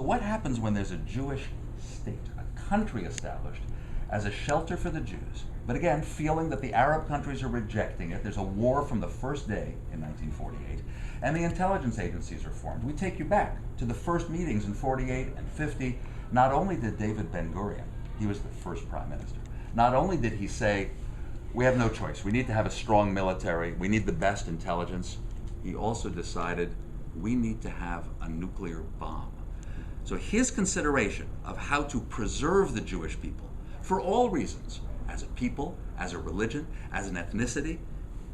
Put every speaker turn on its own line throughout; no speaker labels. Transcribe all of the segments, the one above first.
what happens when there's a Jewish state, a country established as a shelter for the Jews, but again, feeling that the Arab countries are rejecting it? There's a war from the first day in 1948, and the intelligence agencies are formed. We take you back to the first meetings in 48 and 50. Not only did David Ben-Gurion, he was the first prime minister, not only did he say, we have no choice, we need to have a strong military, we need the best intelligence, he also decided we need to have a nuclear bomb. So his consideration of how to preserve the Jewish people, for all reasons, as a people, as a religion, as an ethnicity,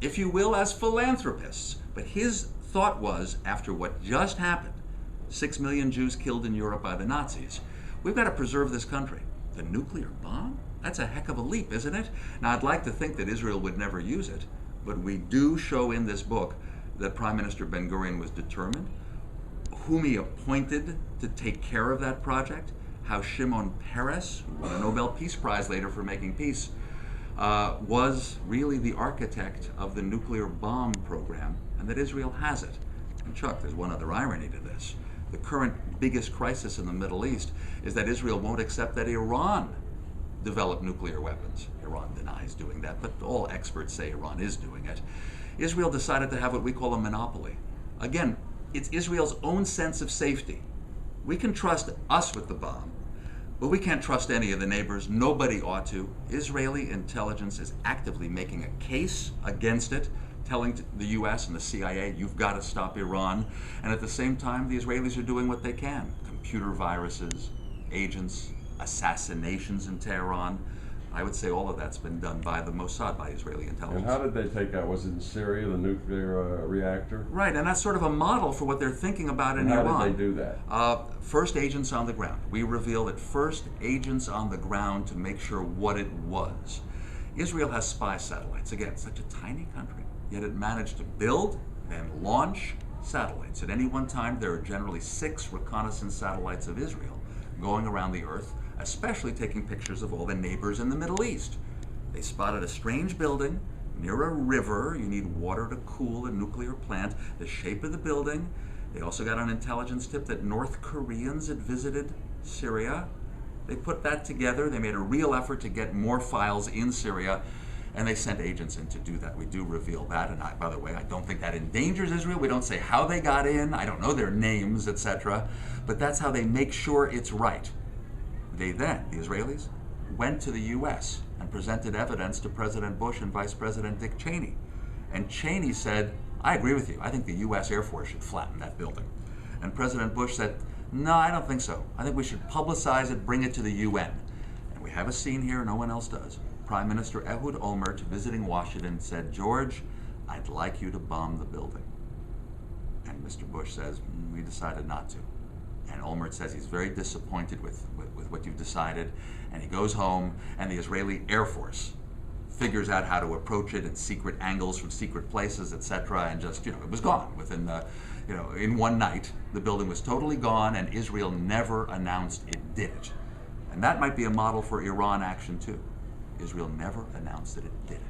if you will, as philanthropists, but his thought was, after what just happened, 6 million Jews killed in Europe by the Nazis, we've got to preserve this country. The nuclear bomb? That's a heck of a leap, isn't it? Now, I'd like to think that Israel would never use it, but we do show in this book that Prime Minister Ben-Gurion was determined, whom he appointed to take care of that project, how Shimon Peres, who won a Nobel Peace Prize later for making peace, was really the architect of the nuclear bomb program, and that Israel has it. And Chuck, there's one other irony to this. The current biggest crisis in the Middle East is that Israel won't accept that Iran develop nuclear weapons. Iran denies doing that, but all experts say Iran is doing it. Israel decided to have what we call a monopoly. Again, it's Israel's own sense of safety. We can trust us with the bomb, but we can't trust any of the neighbors. Nobody ought to. Israeli intelligence is actively making a case against it, telling the US and the CIA, you've got to stop Iran. And at the same time, the Israelis are doing what they can. Computer viruses, agents, assassinations in Tehran. I would say all of that's been done by the Mossad, by Israeli intelligence.
And how did they take out, was it in Syria, the nuclear reactor?
Right, and that's sort of a model for what they're thinking about in Iran.
How did they do that?
First agents on the ground. We reveal that first agents on the ground to make sure what it was. Israel has spy satellites. Again, such a tiny country, yet it managed to build and launch satellites. At any one time, there are generally 6 reconnaissance satellites of Israel going around the earth, especially taking pictures of all the neighbors in the Middle East. They spotted a strange building near a river. You need water to cool a nuclear plant. The shape of the building. They also got an intelligence tip that North Koreans had visited Syria. They put that together. They made a real effort to get more files in Syria, and they sent agents in to do that. We do reveal that, and by the way, I don't think that endangers Israel. We don't say how they got in. I don't know their names, etc. But that's how they make sure it's right. They then, the Israelis, went to the US and presented evidence to President Bush and Vice President Dick Cheney. And Cheney said, I agree with you. I think the US Air Force should flatten that building. And President Bush said, no, I don't think so. I think we should publicize it, bring it to the UN. And we have a scene here no one else does. Prime Minister Ehud Olmert, visiting Washington, said, George, I'd like you to bomb the building. And Mr. Bush says, we decided not to. And Olmert says he's very disappointed with what you've decided, and he goes home, and the Israeli Air Force figures out how to approach it in secret angles from secret places, etc., and just, it was gone within in one night. The building was totally gone, and Israel never announced it did it. And that might be a model for Iran action too. Israel never announced that it did it.